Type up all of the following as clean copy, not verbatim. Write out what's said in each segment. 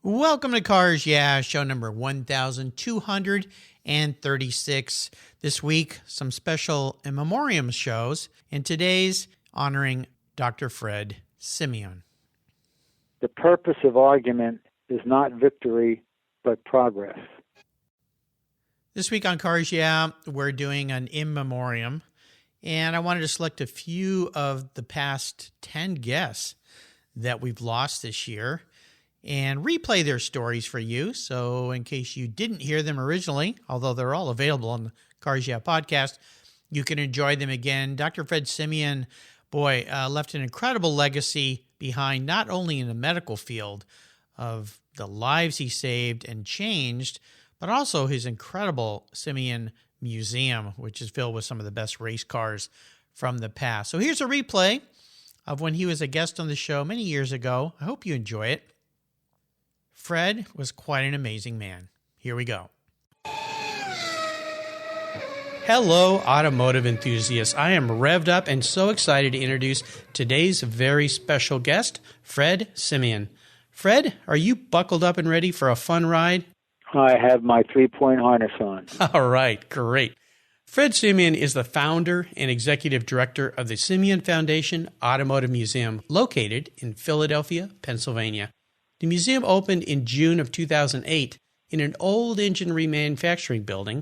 Welcome to Cars Yeah, show number 1236. This week, some special in memoriam shows, and today's honoring Dr. Fred Simeone. The purpose of argument is not victory, but progress. This week on Cars Yeah, we're doing an in memoriam, and I wanted to select a few of the past 10 guests that we've lost this year and replay their stories for you. So in case you didn't hear them originally, although they're all available on the Cars Yeah podcast, you can enjoy them again. Dr. Fred Simeone, left an incredible legacy behind, not only in the medical field of the lives he saved and changed, but also his incredible Simeone Museum, which is filled with some of the best race cars from the past. So here's a replay of when he was a guest on the show many years ago. I hope you enjoy it. Fred was quite an amazing man. Here we go. Hello, automotive enthusiasts. I am revved up and so excited to introduce today's very special guest, Fred Simeone. Fred, are you buckled up and ready for a fun ride? I have my 3-point harness on. All right, great. Fred Simeone is the founder and executive director of the Simeone Foundation Automotive Museum, located in Philadelphia, Pennsylvania. The museum opened in June of 2008 in an old engine remanufacturing building.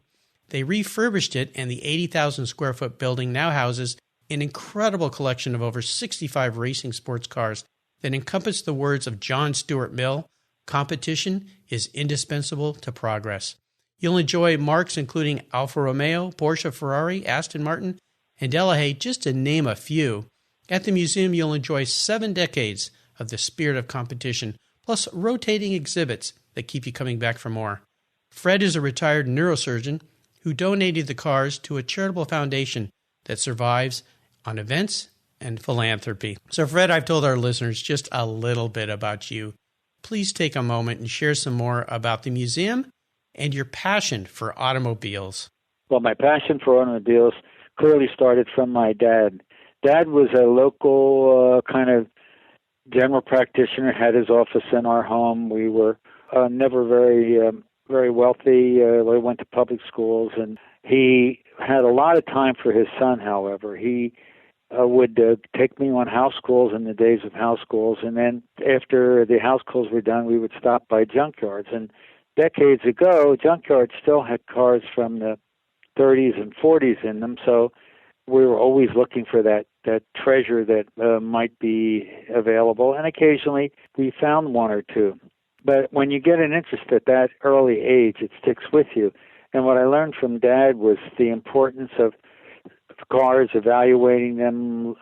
They refurbished it, and the 80,000 square foot building now houses an incredible collection of over 65 racing sports cars that encompass the words of John Stuart Mill: competition is indispensable to progress. You'll enjoy marques including Alfa Romeo, Porsche, Ferrari, Aston Martin, and Delahaye, just to name a few. At the museum, you'll enjoy 7 decades of the spirit of competition, plus rotating exhibits that keep you coming back for more. Fred is a retired neurosurgeon who donated the cars to a charitable foundation that survives on events and philanthropy. So, Fred, I've told our listeners just a little bit about you. Please take a moment and share some more about the museum and your passion for automobiles. Well, my passion for automobiles clearly started from my dad. Dad was a local kind of general practitioner, had his office in our home. We were never very wealthy. We went to public schools, and he had a lot of time for his son, however. He would take me on house calls in the days of house calls, and then after the house calls were done, we would stop by junkyards. And decades ago, junkyards still had cars from the 30s and 40s in them, so we were always looking for that treasure that might be available, and occasionally we found one or two. But when you get an interest at that early age, it sticks with you. And what I learned from Dad was the importance of cars, evaluating them,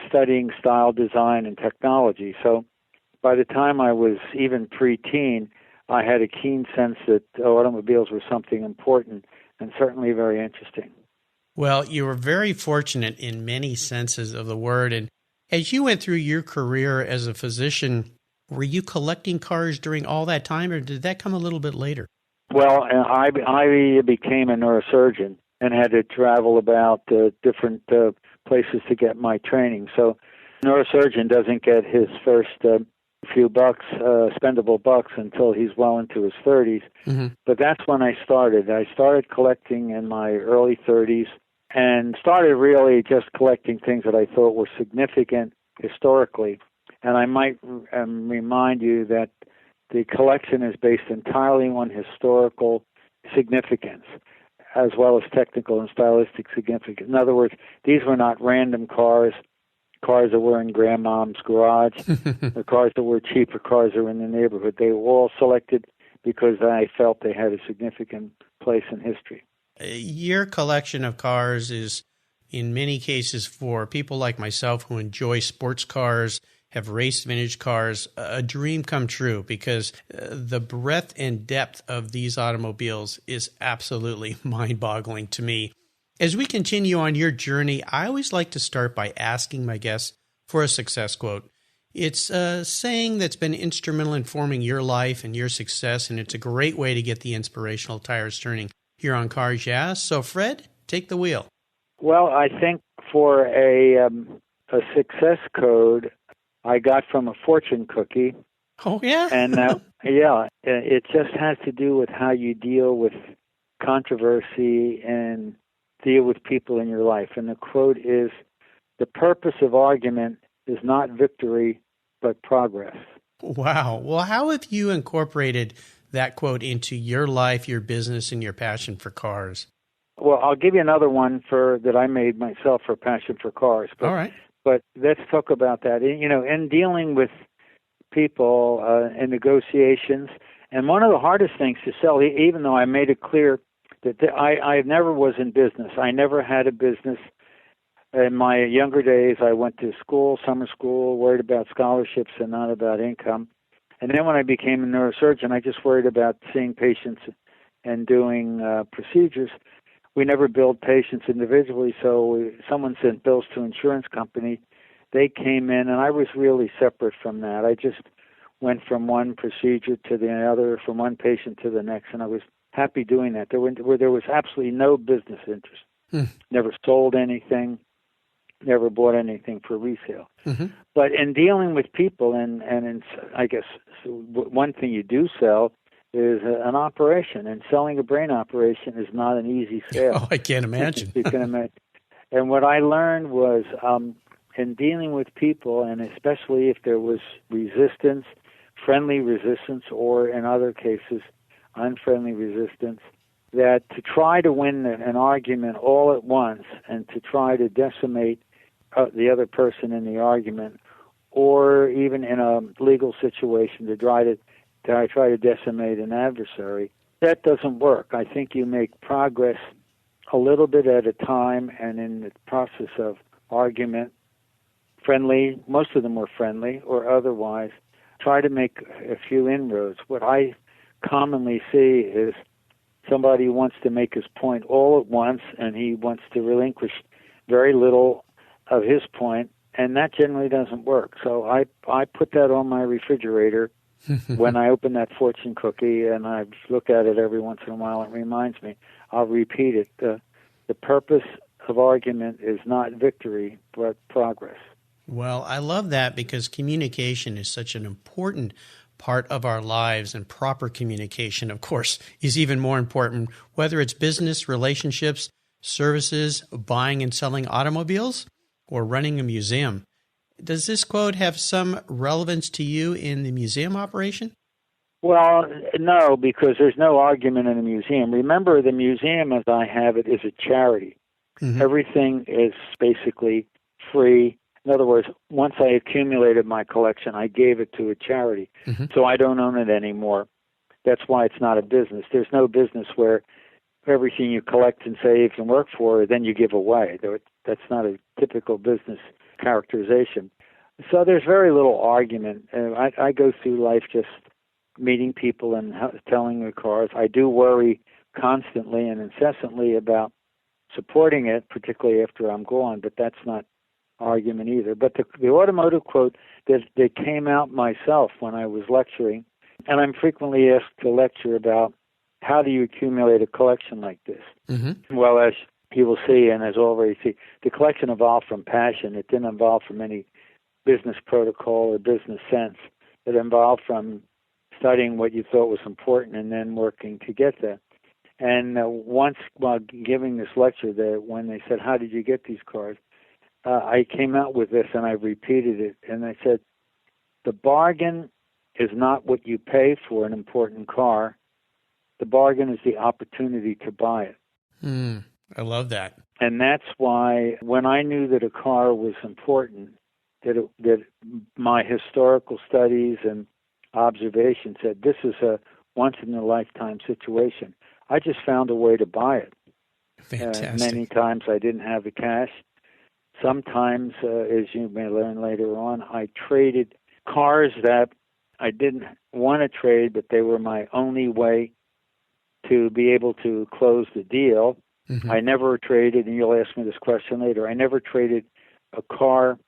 studying style, design, and technology. So by the time I was even preteen, I had a keen sense that automobiles were something important and certainly very interesting. Well, you were very fortunate in many senses of the word. And as you went through your career as a physician, were you collecting cars during all that time, or did that come a little bit later? Well, I became a neurosurgeon and had to travel about different places to get my training. So a neurosurgeon doesn't get his first few bucks, spendable bucks, until he's well into his 30s. Mm-hmm. But that's when I started. I started collecting in my early 30s and started really just collecting things that I thought were significant historically. And I might remind you that the collection is based entirely on historical significance, as well as technical and stylistic significance. In other words, these were not random cars that were in grandmom's garage, the cars that were cheap, or cars that were in the neighborhood. They were all selected because I felt they had a significant place in history. Your collection of cars is, in many cases, for people like myself who enjoy sports cars, have raced vintage cars, a dream come true, because the breadth and depth of these automobiles is absolutely mind-boggling to me. As we continue on your journey, I always like to start by asking my guests for a success quote. It's a saying that's been instrumental in forming your life and your success, and it's a great way to get the inspirational tires turning here on Cars Yeah. So, Fred, take the wheel. Well, I think for a success code, I got from a fortune cookie. Oh, yeah? And Yeah, it just has to do with how you deal with controversy and deal with people in your life. And the quote is, "The purpose of argument is not victory, but progress." Wow. Well, how have you incorporated that quote into your life, your business, and your passion for cars? Well, I'll give you another one that I made myself for Passion for Cars. But, All right. But let's talk about that. In dealing with people in negotiations, and one of the hardest things to sell, even though I made it clear that I never was in business. I never had a business. In my younger days, I went to school, summer school, worried about scholarships and not about income. And then when I became a neurosurgeon, I just worried about seeing patients and doing procedures. We never billed patients individually, so someone sent bills to an insurance company. They came in, and I was really separate from that. I just went from one procedure to the other, from one patient to the next, and I was happy doing that. There was absolutely no business interest. Never sold anything, never bought anything for resale. Mm-hmm. But in dealing with people, I guess one thing you do sell is an operation, and selling a brain operation is not an easy sale. Oh, I can't imagine. You can imagine. And what I learned was in dealing with people, and especially if there was resistance, friendly resistance, or in other cases, unfriendly resistance, that to try to win an argument all at once and to try to decimate the other person in the argument, or even in a legal situation to try to decimate an adversary, that doesn't work. I think you make progress a little bit at a time, and in the process of argument, friendly, most of them were friendly or otherwise, try to make a few inroads. What I commonly see is somebody wants to make his point all at once, and he wants to relinquish very little of his point, and that generally doesn't work. So I put that on my refrigerator when I open that fortune cookie, and I look at it every once in a while. It reminds me. I'll repeat it. The purpose of argument is not victory, but progress. Well, I love that because communication is such an important part of our lives, and proper communication, of course, is even more important, whether it's business, relationships, services, buying and selling automobiles, or running a museum. Does this quote have some relevance to you in the museum operation? Well, no, because there's no argument in a museum. Remember, the museum, as I have it, is a charity. Mm-hmm. Everything is basically free. In other words, once I accumulated my collection, I gave it to a charity. Mm-hmm. So I don't own it anymore. That's why it's not a business. There's no business where everything you collect and save and work for, then you give away. That's not a typical business characterization. So there's very little argument. I go through life just meeting people and telling their cars. I do worry constantly and incessantly about supporting it, particularly after I'm gone, but that's not argument either. But the automotive quote that came out myself when I was lecturing, and I'm frequently asked to lecture about how do you accumulate a collection like this? Mm-hmm. Well, as you will see, and as already see, the collection evolved from passion. It didn't evolve from any business protocol or business sense. It evolved from studying what you thought was important and then working to get there. And once, while giving this lecture, when they said, "How did you get these cars?" I came out with this, and I repeated it, and I said, "The bargain is not what you pay for an important car. The bargain is the opportunity to buy it." I love that. And that's why when I knew that a car was important, that my historical studies and observations said this is a once-in-a-lifetime situation, I just found a way to buy it. Fantastic. Many times I didn't have the cash. Sometimes, as you may learn later on, I traded cars that I didn't want to trade, but they were my only way to be able to close the deal. Mm-hmm. I never traded, and you'll ask me this question later, I never traded a car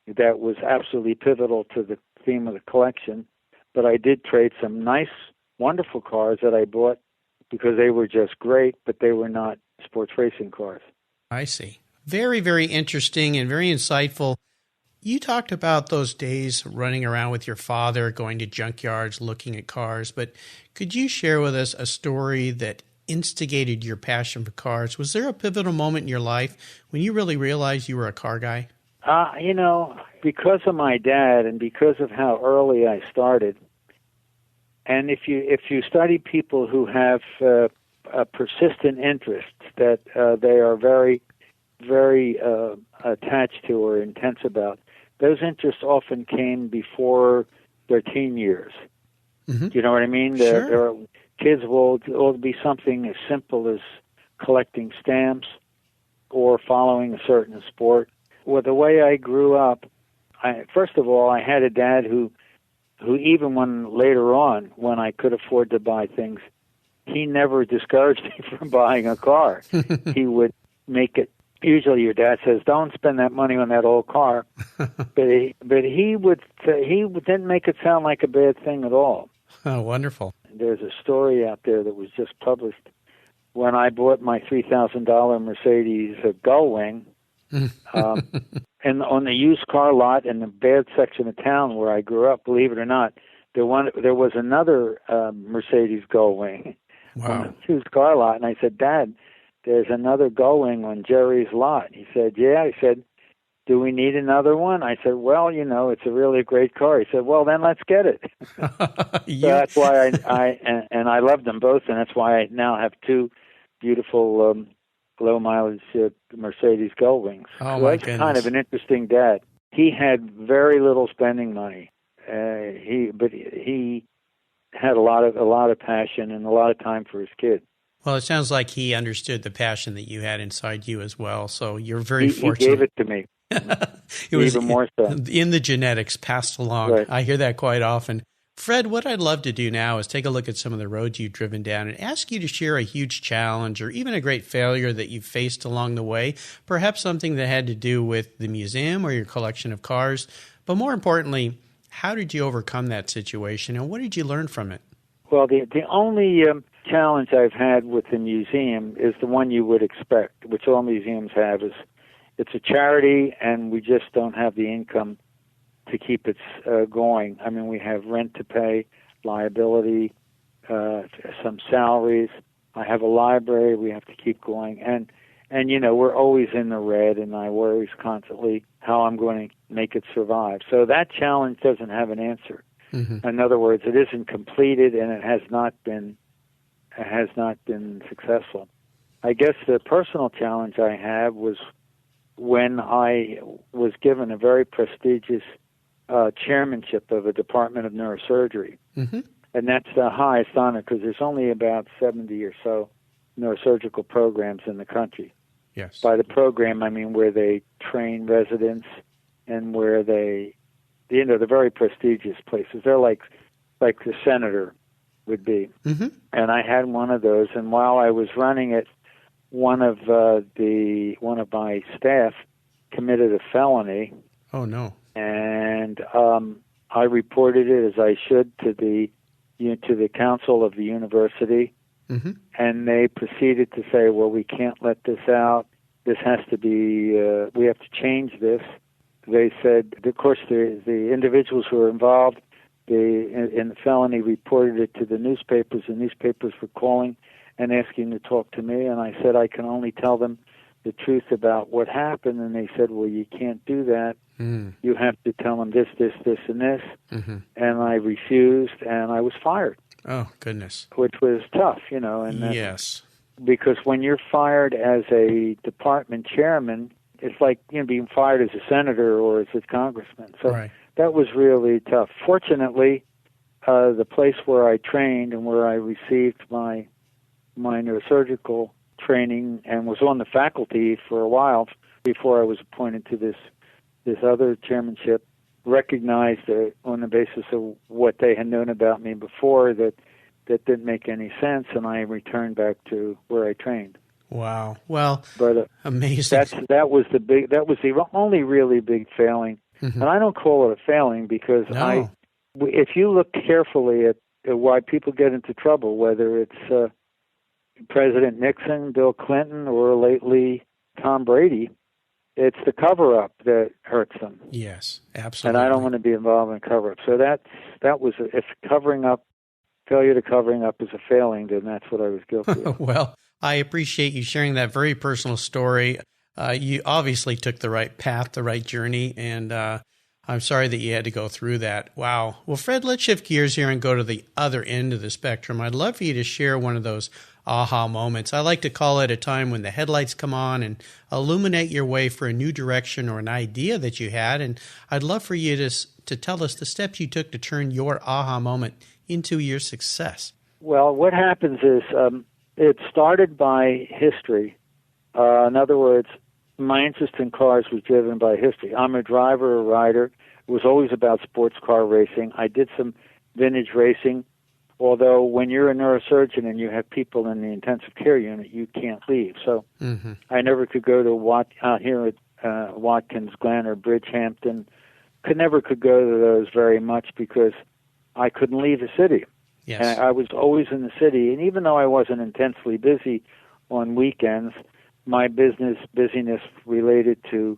that was absolutely pivotal to the theme of the collection, but I did trade some nice, wonderful cars that I bought because they were just great, but they were not sports racing cars. I see. Very, very interesting and very insightful. You talked about those days running around with your father, going to junkyards, looking at cars, but could you share with us a story that instigated your passion for cars? Was there a pivotal moment in your life when you really realized you were a car guy? Because of my dad and because of how early I started, and if you study people who have a persistent interest that they are very, very attached to or intense about, those interests often came before their teen years. Mm-hmm. You know what I mean? Sure. There are, kids will be something as simple as collecting stamps or following a certain sport. Well, the way I grew up, first of all, I had a dad who even when later on, when I could afford to buy things, he never discouraged me from buying a car. He would make it. Usually, your dad says, "Don't spend that money on that old car," but he didn't make it sound like a bad thing at all. Oh, wonderful! There's a story out there that was just published when I bought my $3,000 Mercedes Gullwing. And on the used car lot in the bad section of town where I grew up, believe it or not, there was another Mercedes Gullwing on the used car lot. And I said, "Dad, there's another Gullwing on Jerry's lot." He said, "Yeah." I said, "Do we need another one?" I said, "Well, it's a really great car." He said, "Well, then let's get it." So that's why I love them both, and that's why I now have two beautiful low mileage Mercedes Gullwings. Oh, so my that's goodness. Kind of an interesting dad. He had very little spending money. But he had a lot of passion and a lot of time for his kid. Well, it sounds like he understood the passion that you had inside you as well. So you're very fortunate. He gave it to me. It was even more so in the genetics passed along. Right. I hear that quite often. Fred, what I'd love to do now is take a look at some of the roads you've driven down and ask you to share a huge challenge or even a great failure that you've faced along the way, perhaps something that had to do with the museum or your collection of cars. But more importantly, how did you overcome that situation and what did you learn from it? Well, the only challenge I've had with the museum is the one you would expect, which all museums have, is it's a charity and we just don't have the income to keep it going. I mean, we have rent to pay, liability, some salaries. I have a library we have to keep going. And we're always in the red, and I worry constantly how I'm going to make it survive. So that challenge doesn't have an answer. Mm-hmm. In other words, it isn't completed, and it has not been successful. I guess the personal challenge I have was when I was given a very prestigious chairmanship of a department of neurosurgery. Mm-hmm. And that's the highest honor because there's only about 70 or so neurosurgical programs in the country. Yes. By the program, I mean where they train residents and where they're very prestigious places. They're like the senator would be. Mm-hmm. And I had one of those, and while I was running it, one of my staff committed a felony. Oh, no. And I reported it, as I should, to the council of the university, mm-hmm. and they proceeded to say, "Well, we can't let this out. This has to be. We have to change this." They said, of course, the individuals who were involved in the felony reported it to the newspapers. The newspapers were calling and asking to talk to me, and I said I can only tell them the truth about what happened, and they said, "Well, you can't do that. You have to tell them this, this, this, and this." Mm-hmm. And I refused, and I was fired. Oh, goodness. Which was tough, And yes. Because when you're fired as a department chairman, it's like being fired as a senator or as a congressman. So right. That was really tough. Fortunately, the place where I trained and where I received my neurosurgical training and was on the faculty for a while before I was appointed to this other chairmanship, recognized that on the basis of what they had known about me before that didn't make any sense, and I returned back to where I trained. Wow. Well, but amazing. That was the only really big failing. Mm-hmm. And I don't call it a failing because if you look carefully at why people get into trouble, whether it's President Nixon, Bill Clinton, or lately Tom Brady, It's the cover-up that hurts them. Yes, absolutely. And I don't want to be involved in cover-up. So that was, if failure to covering up is a failing, then that's what I was guilty of. Well, I appreciate you sharing that very personal story. You obviously took the right path, the right journey, and I'm sorry that you had to go through that. Wow. Well, Fred, let's shift gears here and go to the other end of the spectrum. I'd love for you to share one of those aha moments. I like to call it a time when the headlights come on and illuminate your way for a new direction or an idea that you had. And I'd love for you to tell us the steps you took to turn your aha moment into your success. Well, what happens is it started by history. In other words, my interest in cars was driven by history. I'm a driver, a rider. It was always about sports car racing. I did some vintage racing, although when you're a neurosurgeon and you have people in the intensive care unit, you can't leave. So I never could go to out here at Watkins Glen or Bridgehampton. Never could go to those very much because I couldn't leave the city. Yes. And I was always in the city. And even though I wasn't intensely busy on weekends, my busyness related to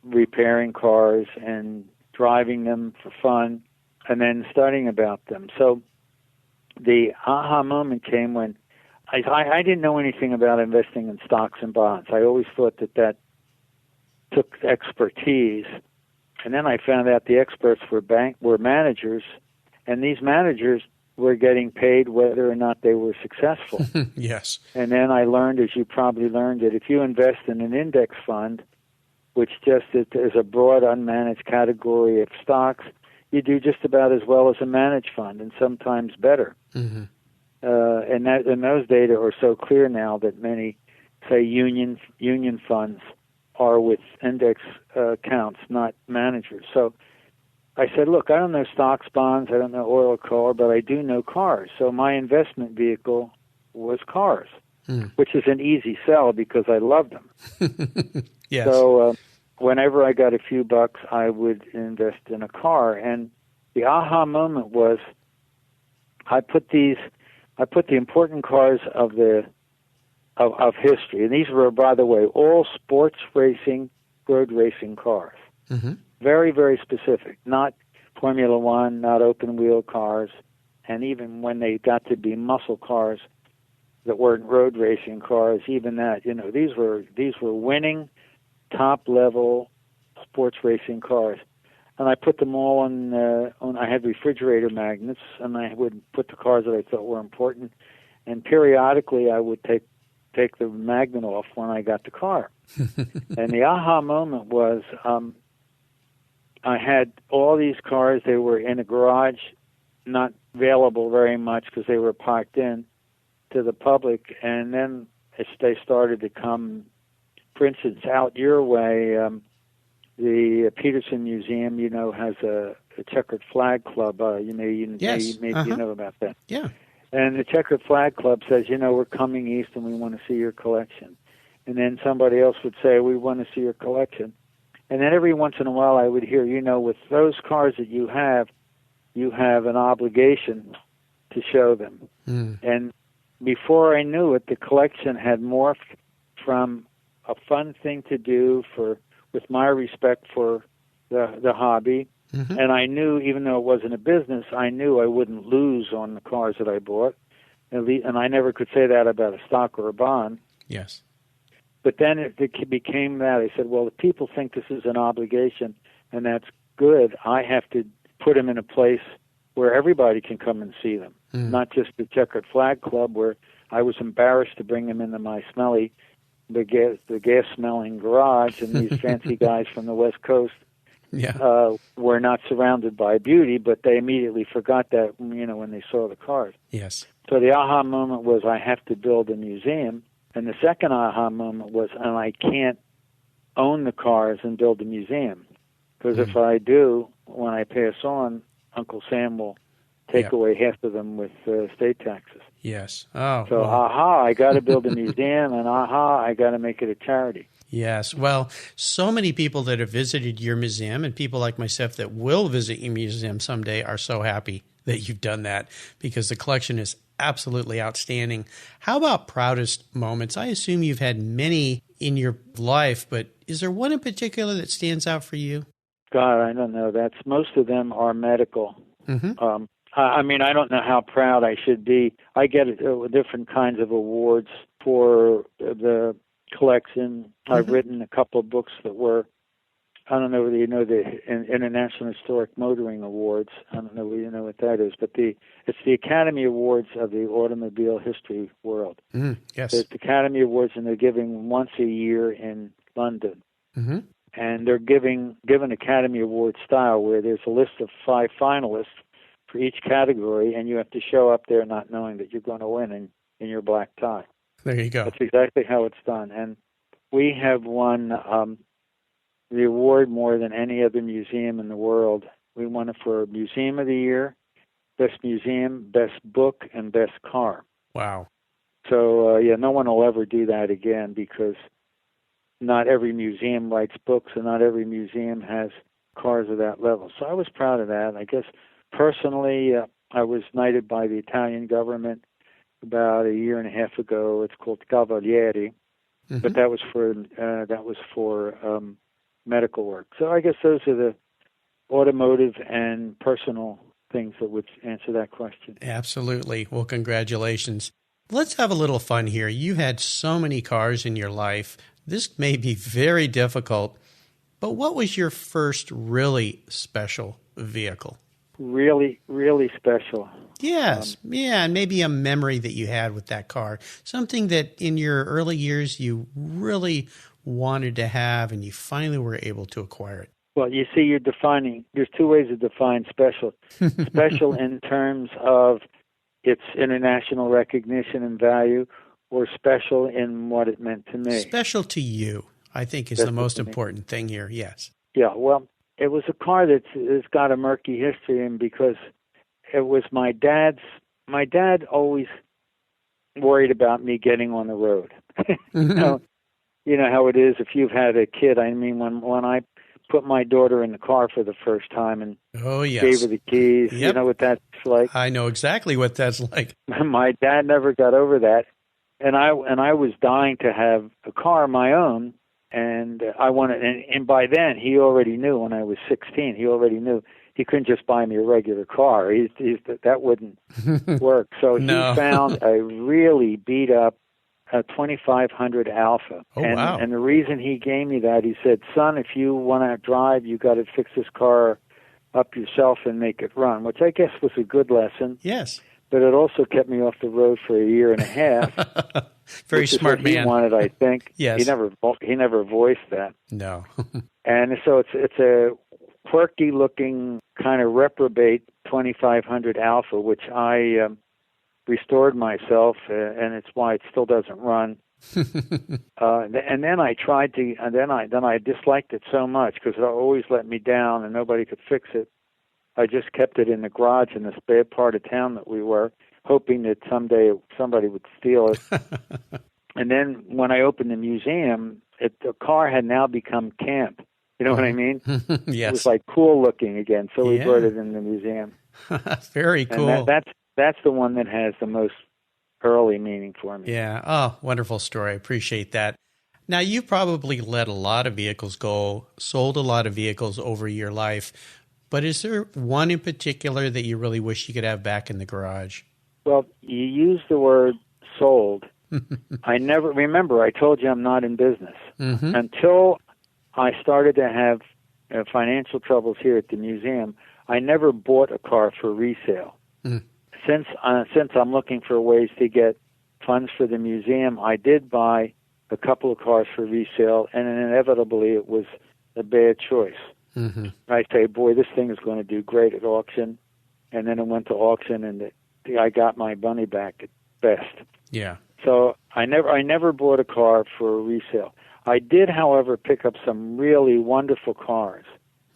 repairing cars and driving them for fun and then studying about them. So the aha moment came when I didn't know anything about investing in stocks and bonds. I always thought that took expertise. And then I found out the experts were managers, and these managers were getting paid whether or not they were successful. Yes. And then I learned, as you probably learned, that if you invest in an index fund, which just is a broad unmanaged category of stocks, you do just about as well as a managed fund, and sometimes better. Mm-hmm. And those data are so clear now that many, say, union funds are with index accounts, not managers. So I said, look, I don't know stocks, bonds, I don't know oil or coal, but I do know cars. So my investment vehicle was cars, which is an easy sell because I love them. Yes. So whenever I got a few bucks, I would invest in a car. And the aha moment was I put the important cars of history, and these were, by the way, all sports racing, road racing cars. Mm-hmm. Very, very specific, not Formula One, not open-wheel cars, and even when they got to be muscle cars that weren't road racing cars, even that, these were winning, top-level sports racing cars. And I put them all on I had refrigerator magnets, and I would put the cars that I thought were important, and periodically I would take the magnet off when I got the car. And the aha moment was I had all these cars. They were in a garage, not available very much because they were parked in to the public. And then as they started to come, for instance, out your way, the Peterson Museum, has a checkered flag club. Yes. You know about that. Yeah. And the Checkered Flag Club says, we're coming east and we want to see your collection. And then somebody else would say, we want to see your collection. And then every once in a while I would hear, with those cars that you have an obligation to show them. And before I knew it, the collection had morphed from a fun thing to do with my respect for the hobby. Mm-hmm. And I knew, even though it wasn't a business, I knew I wouldn't lose on the cars that I bought. And I never could say that about a stock or a bond. Yes. But then it became that. I said, well, if people think this is an obligation, and that's good, I have to put them in a place where everybody can come and see them, not just the Checkered Flag Club, where I was embarrassed to bring them into my the gas-smelling garage, and these fancy guys from the West Coast were not surrounded by beauty, but they immediately forgot that, when they saw the cars. Yes. So the aha moment was I have to build a museum. And the second aha moment was, and I can't own the cars and build a museum. Because if I do, when I pass on, Uncle Sam will take away half of them with state taxes. Yes. Oh. So, I got to build a museum, and I got to make it a charity. Yes. Well, so many people that have visited your museum and people like myself that will visit your museum someday are so happy that you've done that because the collection is absolutely outstanding. How about proudest moments? I assume you've had many in your life, but Is there one in particular that stands out for you? God, I don't know. Most of them are medical. Mm-hmm. I mean, I don't know how proud I should be. I get different kinds of awards for the collection. Mm-hmm. I've written a couple of books that were, I don't know whether you know the International Historic Motoring Awards. I don't know whether you know what that is, but it's the Academy Awards of the automobile history world. Yes. It's the Academy Awards, and they're giving once a year in London. Mm-hmm. And they're given Academy Award style, where there's a list of 5 finalists for each category, and you have to show up there not knowing that you're going to win in your black tie. There you go. That's exactly how it's done. And we have won the award more than any other museum in the world. We won it for Museum of the Year, Best Museum, Best Book, and Best Car. Wow. So, no one will ever do that again, because not every museum writes books, and not every museum has cars of that level. So I was proud of that. I guess personally, I was knighted by the Italian government about a year and a half ago. It's called Cavalieri, mm-hmm. but that was for medical work. So I guess those are the automotive and personal things that would answer that question. Absolutely. Well, congratulations. Let's have a little fun here. You had so many cars in your life. This may be very difficult, but what was your first really special vehicle? Really, really special. Yes. And maybe a memory that you had with that car. Something that in your early years you really wanted to have and you finally were able to acquire it. Well, you see, there's 2 ways to define special. Special in terms of its international recognition and value, or special in what it meant to me. Special to you, I think, is the most important thing here, yes. Yeah, well, it was a car that's got a murky history, and because it was my dad always worried about me getting on the road. You know how it is if you've had a kid. I mean, when I put my daughter in the car for the first time and gave her the keys, You know what that's like? I know exactly what that's like. My dad never got over that. And I was dying to have a car of my own, and I wanted. And by then, he already knew. When I was 16, he already knew he couldn't just buy me a regular car. That wouldn't work. So he found a really beat up 2500 Alpha. Oh, wow! And the reason he gave me that, he said, "Son, if you want to drive, you got to fix this car up yourself and make it run," which I guess was a good lesson. Yes. But it also kept me off the road for a year and a half. Very smart man. He wanted, I think. Yes. He never voiced that. No. And so it's a quirky looking kind of reprobate 2500 Alpha, which I restored myself, and it's why it still doesn't run. And then I tried to, and then I disliked it so much because it always let me down, and nobody could fix it. I just kept it in the garage in this bad part of town that we were, hoping that someday somebody would steal it. And then when I opened the museum, the car had now become camp. You know what I mean? Yes. It was like cool looking again, so we brought it in the museum. Very cool. And that's the one that has the most early meaning for me. Yeah. Oh, wonderful story. I appreciate that. Now, you probably let a lot of vehicles go, sold a lot of vehicles over your life. But is there one in particular that you really wish you could have back in the garage? Well, you use the word sold. I never remember. I told you I'm not in business until I started to have financial troubles here at the museum. I never bought a car for resale. Since I'm looking for ways to get funds for the museum, I did buy a couple of cars for resale, and inevitably it was a bad choice. I say, boy, this thing is going to do great at auction. And then it went to auction, and I got my money back at best. Yeah. So I never bought a car for resale. I did, however, pick up some really wonderful cars.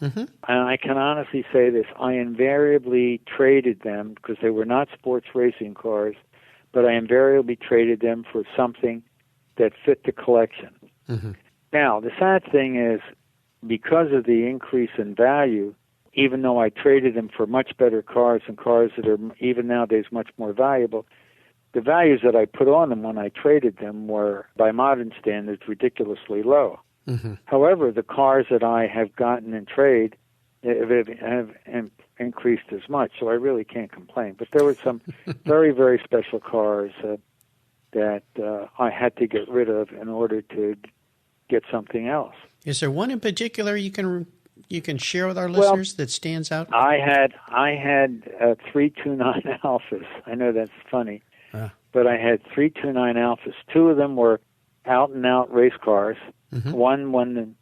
And I can honestly say this. I invariably traded them, because they were not sports racing cars, but I invariably traded them for something that fit the collection. Now, the sad thing is, because of the increase in value, even though I traded them for much better cars and cars that are even nowadays much more valuable, the values that I put on them when I traded them were, by modern standards, ridiculously low. Mm-hmm. However, the cars that I have gotten in trade have increased as much, so I really can't complain. But there were some very, very special cars that I had to get rid of in order to get something else. Is there one in particular you can share with our listeners that stands out? I had 329 Alphas. I know that's funny, but I had 329 Alphas. Two of them were out and out race cars. Mm-hmm. One,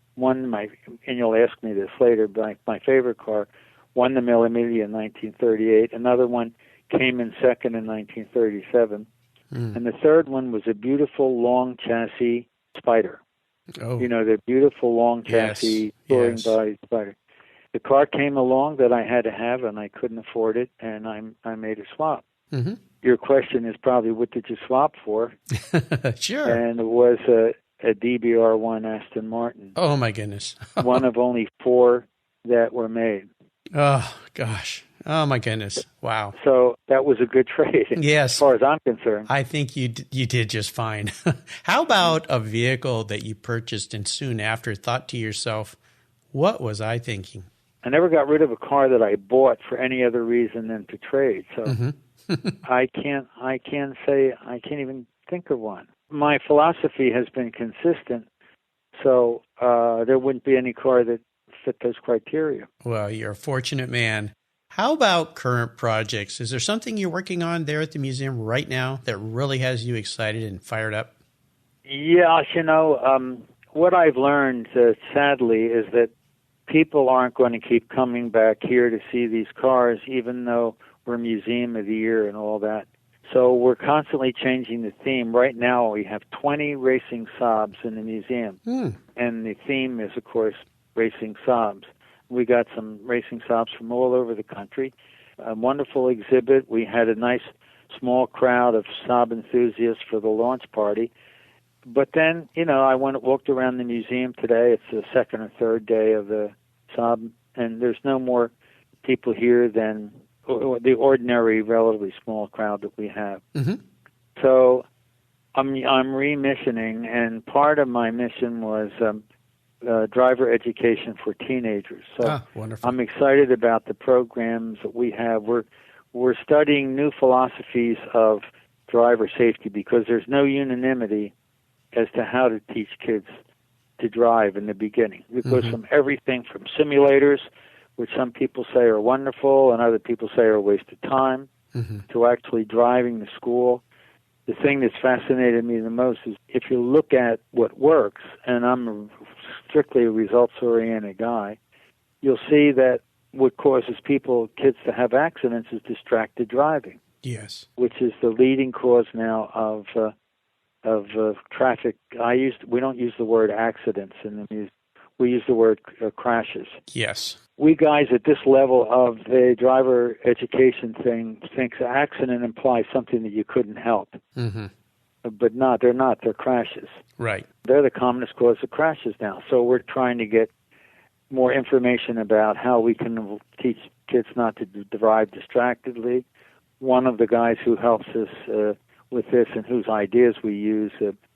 and you'll ask me this later, but my favorite car won the Mille Miglia in 1938. Another one came in second in 1937. And the third one was a beautiful long chassis Spider. Oh. You know, the beautiful long chassis touring body Spider. The car came along that I had to have, and I couldn't afford it, and I made a swap. Mm-hmm. Your question is probably, what did you swap for? Sure. And it was a DBR1 Aston Martin. Oh, my goodness. One of only 4 that were made. Oh, gosh. Oh, my goodness. Wow. So that was a good trade, yes, as far as I'm concerned. I think you did just fine. How about a vehicle that you purchased and soon after thought to yourself, what was I thinking? I never got rid of a car that I bought for any other reason than to trade. So I can't even think of one. My philosophy has been consistent, so there wouldn't be any car that fit those criteria. Well, you're a fortunate man. How about current projects? Is there something you're working on there at the museum right now that really has you excited and fired up? Yeah, what I've learned, sadly, is that people aren't going to keep coming back here to see these cars, even though we're Museum of the Year and all that. So we're constantly changing the theme. Right now we have 20 racing Saabs in the museum, and the theme is, of course, racing Saabs. We got some racing Saabs from all over the country. A wonderful exhibit. We had a nice small crowd of Saab enthusiasts for the launch party. But then, I walked around the museum today. It's the second or third day of the Saab, and there's no more people here than the ordinary, relatively small crowd that we have. Mm-hmm. So I'm remissioning, and part of my mission was driver education for teenagers. So wonderful. I'm excited about the programs that we have. We're studying new philosophies of driver safety because there's no unanimity as to how to teach kids to drive in the beginning. It goes from everything from simulators, which some people say are wonderful and other people say are a waste of time, to actually driving to school. The thing that's fascinated me the most is if you look at what works, and I'm strictly a results-oriented guy, you'll see that what causes kids to have accidents is distracted driving. Yes. Which is the leading cause now of traffic. We don't use the word accidents in the music. We use the word crashes. Yes. We guys at this level of the driver education thing think accident implies something that you couldn't help. Mm-hmm. But they're not. They're crashes. Right. They're the commonest cause of crashes now. So we're trying to get more information about how we can teach kids not to drive distractedly. One of the guys who helps us with this and whose ideas we use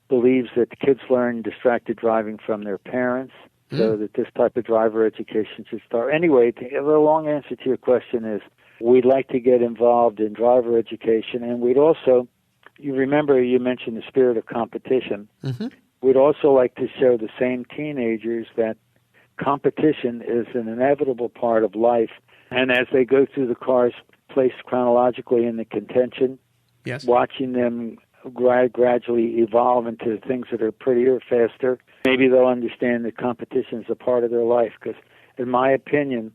believes that kids learn distracted driving from their parents, so that this type of driver education should start. Anyway, the long answer to your question is we'd like to get involved in driver education, and we'd also, you mentioned the spirit of competition. Mm-hmm. We'd also like to show the same teenagers that competition is an inevitable part of life, and as they go through the cars placed chronologically in the contention, watching them gradually evolve into things that are prettier, faster. Maybe they'll understand that competition is a part of their life because, in my opinion,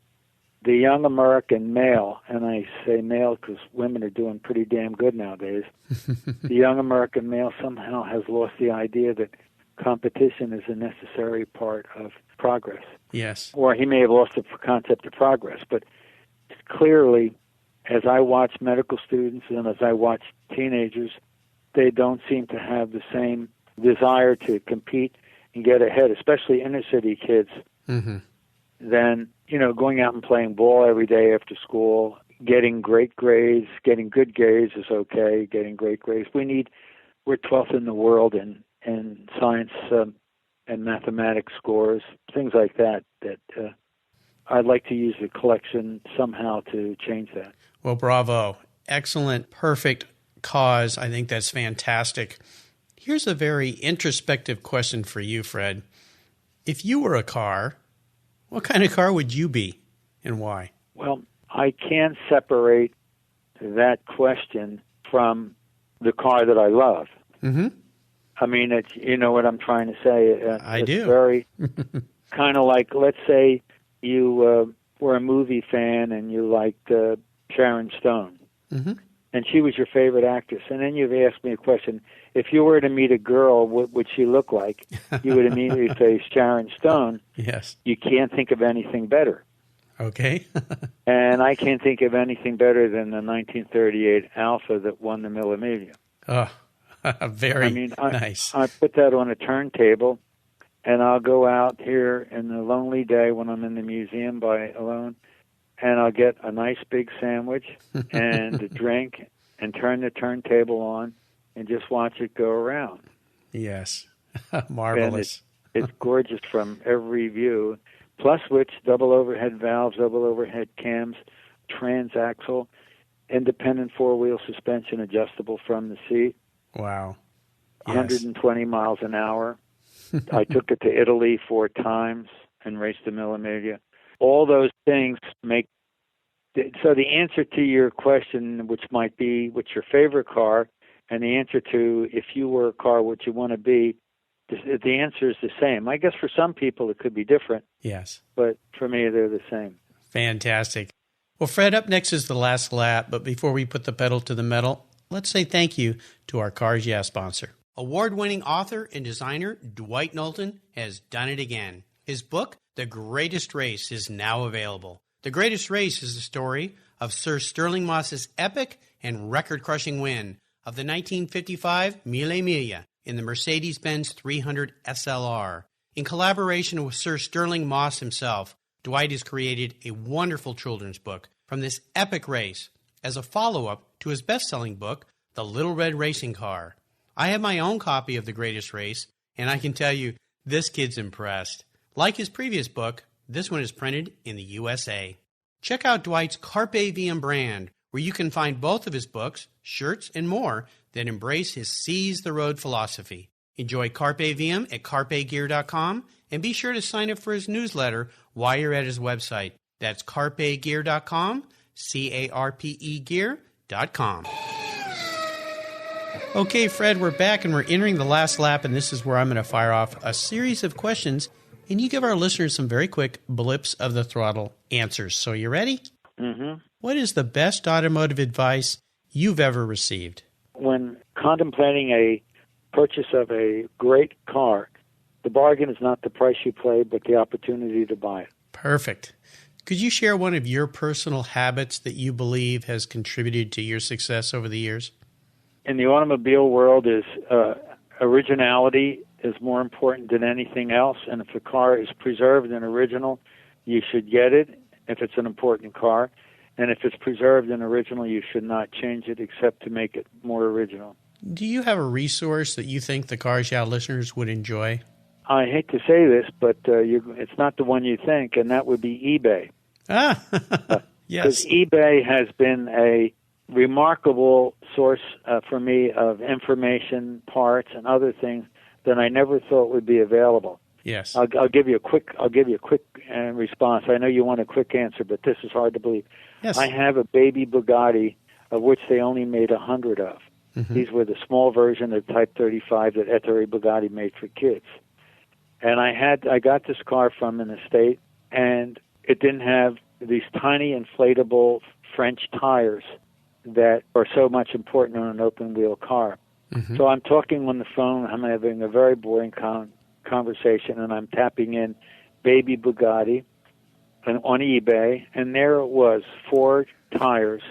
the young American male, and I say male because women are doing pretty damn good nowadays, the young American male somehow has lost the idea that competition is a necessary part of progress. Yes. Or he may have lost the concept of progress, but clearly, as I watch medical students and as I watch teenagers, they don't seem to have the same desire to compete and get ahead, especially inner city kids, than, going out and playing ball every day after school, getting great grades. Getting good grades is okay, getting great grades. We're 12th in the world in science and mathematics scores, things like that, I'd like to use the collection somehow to change that. Well, bravo. Excellent, perfect cause. I think that's fantastic. Here's a very introspective question for you, Fred. If you were a car, what kind of car would you be and why? Well, I can't separate that question from the car that I love. Mm-hmm. I mean, it's, you know what I'm trying to say? I do. It's very kind of like, let's say you were a movie fan and you liked Sharon Stone, mm-hmm. and she was your favorite actress. And then you've asked me a question. If you were to meet a girl, what would she look like? You would immediately say Sharon Stone. Yes. You can't think of anything better. Okay. And I can't think of anything better than the 1938 Alpha that won the Memoriam. Oh, very nice. I put that on a turntable, and I'll go out here in the lonely day when I'm in the museum alone, and I'll get a nice big sandwich and a drink and turn the turntable on and just watch it go around. Yes. Marvelous. It's gorgeous from every view. Plus which, double overhead valves, double overhead cams, transaxle, independent four-wheel suspension adjustable from the seat. Wow. Yes. 120 miles an hour. I took it to Italy 4 times and raced the Memoriam. All those things make... So the answer to your question, which might be, what's your favorite car, and the answer to, if you were a car, what you want to be, the answer is the same. I guess for some people it could be different. Yes. But for me, they're the same. Fantastic. Well, Fred, up next is the last lap, but before we put the pedal to the metal, let's say thank you to our Cars Yeah sponsor. Award-winning author and designer Dwight Knowlton has done it again. His book, The Greatest Race, is now available. The Greatest Race is the story of Sir Stirling Moss's epic and record-crushing win of the 1955 Mille Miglia in the Mercedes-Benz 300 SLR. In collaboration with Sir Stirling Moss himself, Dwight has created a wonderful children's book from this epic race as a follow-up to his best-selling book, The Little Red Racing Car. I have my own copy of The Greatest Race, and I can tell you, this kid's impressed. Like his previous book, this one is printed in the USA. Check out Dwight's Carpe Diem brand, where you can find both of his books, shirts, and more that embrace his Seize the Road philosophy. Enjoy Carpe Diem at carpegear.com, and be sure to sign up for his newsletter while you're at his website. That's carpegear.com, C-A-R-P-E gear.com. Okay, Fred, we're back, and we're entering the last lap, and this is where I'm going to fire off a series of questions, and you give our listeners some very quick blips of the throttle answers. So you ready? Mm-hmm. What is the best automotive advice you've ever received? When contemplating a purchase of a great car, the bargain is not the price you pay, but the opportunity to buy it. Perfect. Could you share one of your personal habits that you believe has contributed to your success over the years? In the automobile world, is originality is more important than anything else, and if the car is preserved and original, you should get it if it's an important car. And if it's preserved and original, you should not change it except to make it more original. Do you have a resource that you think the Cars Yeah listeners would enjoy? I hate to say this, but it's not the one you think, and that would be eBay. Ah, yes. Because eBay has been a remarkable source for me of information, parts, and other things that I never thought would be available. Yes. I'll give you a quick response. I know you want a quick answer, but this is hard to believe. Yes. I have a baby Bugatti, of which they only made 100 of. Mm-hmm. These were the small version of Type 35 that Ettore Bugatti made for kids. And I got this car from an estate, and it didn't have these tiny inflatable French tires that are so much important on an open-wheel car. Mm-hmm. So I'm talking on the phone. I'm having a very boring conversation, and I'm tapping in baby Bugatti and on eBay, and there it was, 4 tires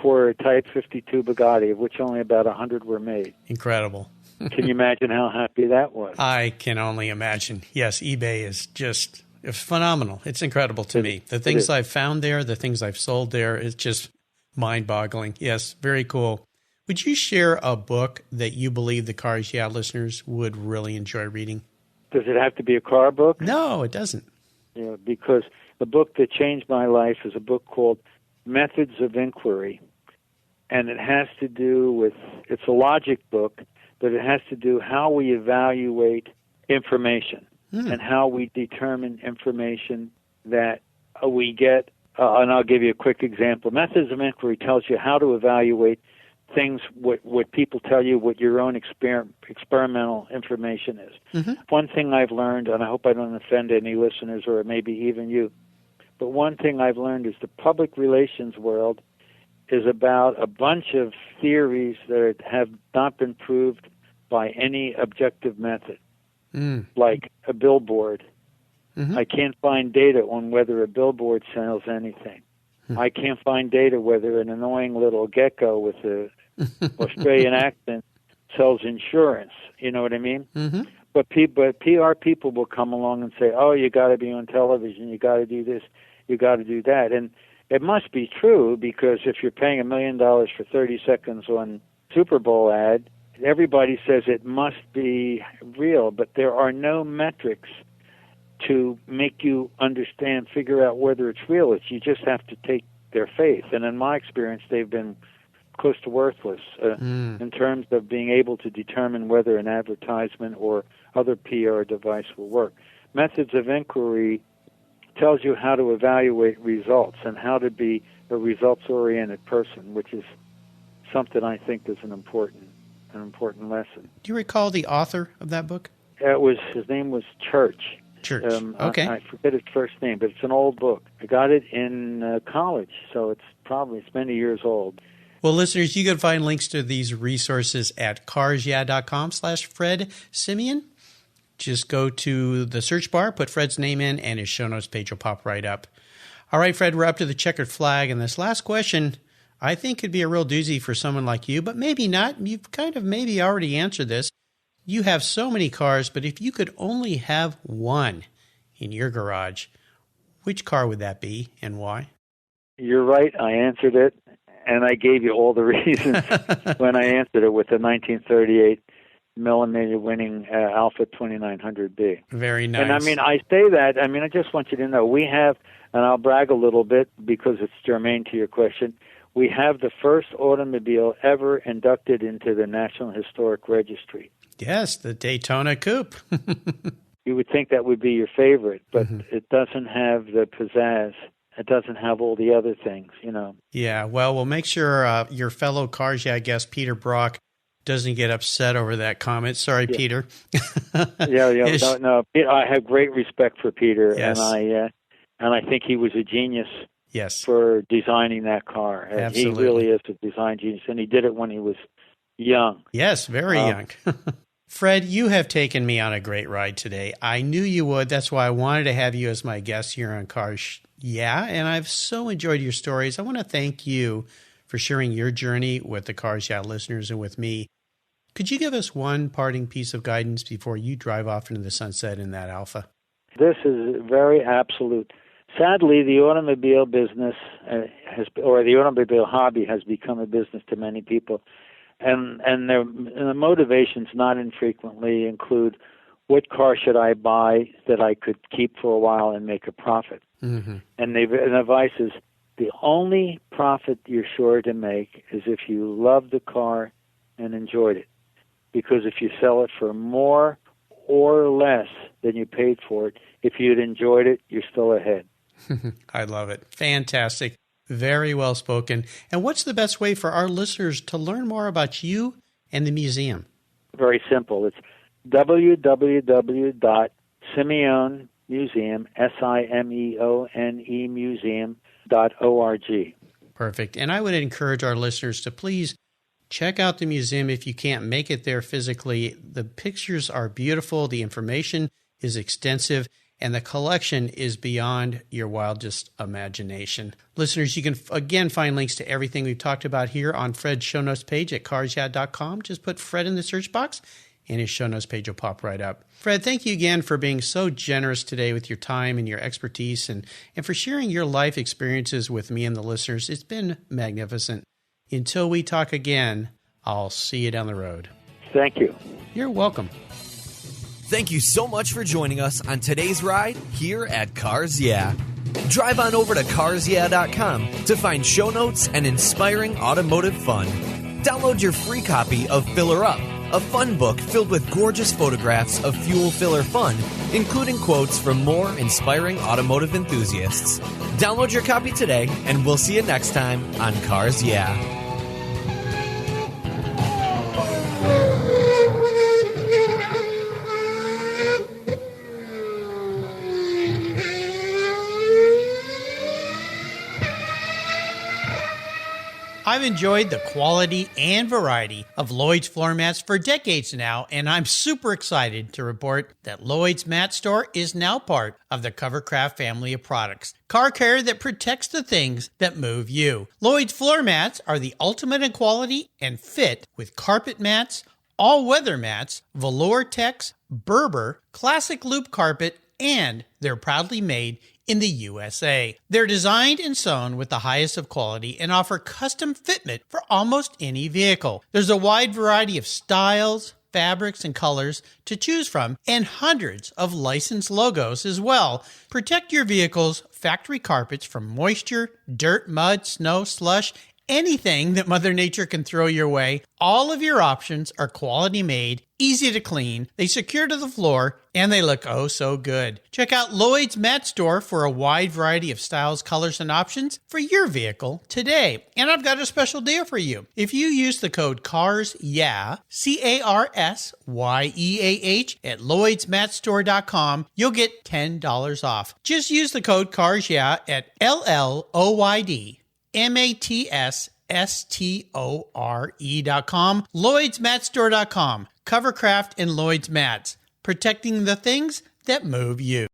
for a Type 52 Bugatti, of which only about 100 were made. Incredible. Can you imagine how happy that was? I can only imagine. Yes, eBay is just phenomenal. It's incredible to me. The things I've found there, the things I've sold there, it's just mind-boggling. Yes, very cool. Would you share a book that you believe the Cars Yeah listeners would really enjoy reading? Does it have to be a car book? No, it doesn't. Yeah, because the book that changed my life is a book called Methods of Inquiry. And it has to do with, it's a logic book, but it has to do how we evaluate information and how we determine information that we get. And I'll give you a quick example. Methods of Inquiry tells you how to evaluate things, what people tell you, what your own experimental information is. One thing I've learned, and I hope I don't offend any listeners or maybe even you, but one thing I've learned is the public relations world is about a bunch of theories that have not been proved by any objective method, like a billboard. I can't find data on whether a billboard sells anything. I can't find data whether an annoying little gecko with a Australian accent sells insurance. You know what I mean? But PR people will come along and say, "Oh, you got to be on television. You got to do this. You got to do that." And it must be true, because if you're paying $1 million for 30 seconds on Super Bowl ad, everybody says it must be real. But there are no metrics to make you understand, figure out whether it's real. You just have to take their faith. And in my experience, they've been close to worthless in terms of being able to determine whether an advertisement or other PR device will work. Methods of Inquiry tells you how to evaluate results and how to be a results-oriented person, which is something I think is an important lesson. Do you recall the author of that book? His name was Church. Okay. I forget his first name, but it's an old book. I got it in college, so it's many years old. Well, listeners, you can find links to these resources at carsyeah.com/Fred Simeone. Just go to the search bar, put Fred's name in, and his show notes page will pop right up. All right, Fred, we're up to the checkered flag, and this last question I think could be a real doozy for someone like you, but maybe not. You've kind of maybe already answered this. You have so many cars, but if you could only have one in your garage, which car would that be and why? You're right. I answered it, and I gave you all the reasons when I answered it with the 1938 millimeter winning Alpha 2900B. Very nice. And I say that, I just want you to know we have, and I'll brag a little bit because it's germane to your question, we have the first automobile ever inducted into the National Historic Registry. Yes, the Daytona Coupe. You would think that would be your favorite, but it doesn't have the pizzazz. It doesn't have all the other things, Yeah, well, we'll make sure your fellow Cars Yeah guest, Peter Brock, doesn't get upset over that comment. Sorry, yeah. Peter. No. I have great respect for Peter, yes. and I think he was a genius. Yes. For designing that car. Absolutely. He really is a design genius, and he did it when he was young. Yes, very young. Fred, you have taken me on a great ride today. I knew you would. That's why I wanted to have you as my guest here on Cars Yeah, and I've so enjoyed your stories. I want to thank you for sharing your journey with the Cars Yeah listeners and with me. Could you give us one parting piece of guidance before you drive off into the sunset in that Alpha? This is very absolute. Sadly, the automobile business the automobile hobby has become a business to many people, and the motivations not infrequently include, what car should I buy that I could keep for a while and make a profit? And the advice is, the only profit you're sure to make is if you love the car and enjoyed it, because if you sell it for more or less than you paid for it, if you'd enjoyed it, you're still ahead. I love it. Fantastic. Very well spoken. And what's the best way for our listeners to learn more about you and the museum? Very simple. It's www.simeone Museum, SIMEONE Museum.org. Perfect. And I would encourage our listeners to please check out the museum if you can't make it there physically. The pictures are beautiful. The information is extensive. And the collection is beyond your wildest imagination. Listeners, you can again find links to everything we've talked about here on Fred's show notes page at carsyeah.com. Just put Fred in the search box and his show notes page will pop right up. Fred, thank you again for being so generous today with your time and your expertise and for sharing your life experiences with me and the listeners. It's been magnificent. Until we talk again, I'll see you down the road. Thank you. You're welcome. Thank you so much for joining us on today's ride here at Cars Yeah. Drive on over to carsyeah.com to find show notes and inspiring automotive fun. Download your free copy of Filler Up, a fun book filled with gorgeous photographs of fuel filler fun, including quotes from more inspiring automotive enthusiasts. Download your copy today, and we'll see you next time on Cars Yeah. I've enjoyed the quality and variety of Lloyd's floor mats for decades now, and I'm super excited to report that Lloyd's Mat Store is now part of the Covercraft family of products. Car care that protects the things that move you. Lloyd's floor mats are the ultimate in quality and fit with carpet mats, all-weather mats, velour tex, Berber, classic loop carpet, and they're proudly made in the USA. They're designed and sewn with the highest of quality and offer custom fitment for almost any vehicle. There's a wide variety of styles, fabrics, and colors to choose from, and hundreds of licensed logos as well. Protect your vehicle's factory carpets from moisture, dirt, mud, snow, slush, anything that Mother Nature can throw your way. All of your options are quality made, easy to clean, they secure to the floor, and they look oh so good. Check out Lloyd's Mat Store for a wide variety of styles, colors, and options for your vehicle today. And I've got a special deal for you. If you use the code CARSYEAH, CARSYEAH at LloydsMatStore.com, you'll get $10 off. Just use the code CARSYEAH at LLOYDMATSSTORE.com, LloydsMatStore.com, Covercraft and Lloyd's Mats, protecting the things that move you.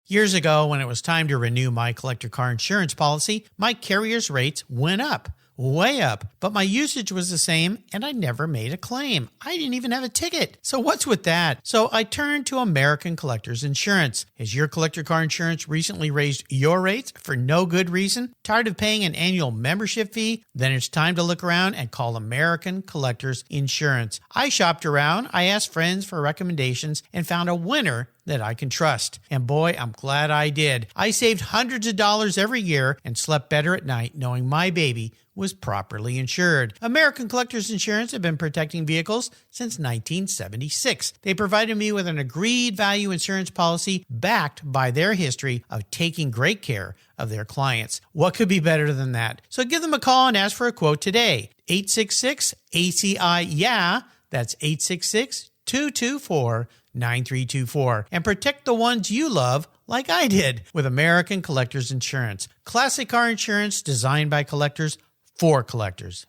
Years ago, when it was time to renew my collector car insurance policy, my carrier's rates went up. Way up, but my usage was the same and I never made a claim. I didn't even have a ticket. So what's with that? So I turned to American Collectors Insurance. Has your collector car insurance recently raised your rates for no good reason? Tired of paying an annual membership fee? Then it's time to look around and call American Collectors Insurance. I shopped around, I asked friends for recommendations, and found a winner that I can trust. And boy, I'm glad I did. I saved hundreds of dollars every year and slept better at night knowing my baby was properly insured. American Collectors Insurance have been protecting vehicles since 1976. They provided me with an agreed value insurance policy backed by their history of taking great care of their clients. What could be better than that? So give them a call and ask for a quote today. 866-ACI-YEAH. That's 866-224-9324. And protect the ones you love like I did with American Collectors Insurance. Classic car insurance designed by collectors for collectors.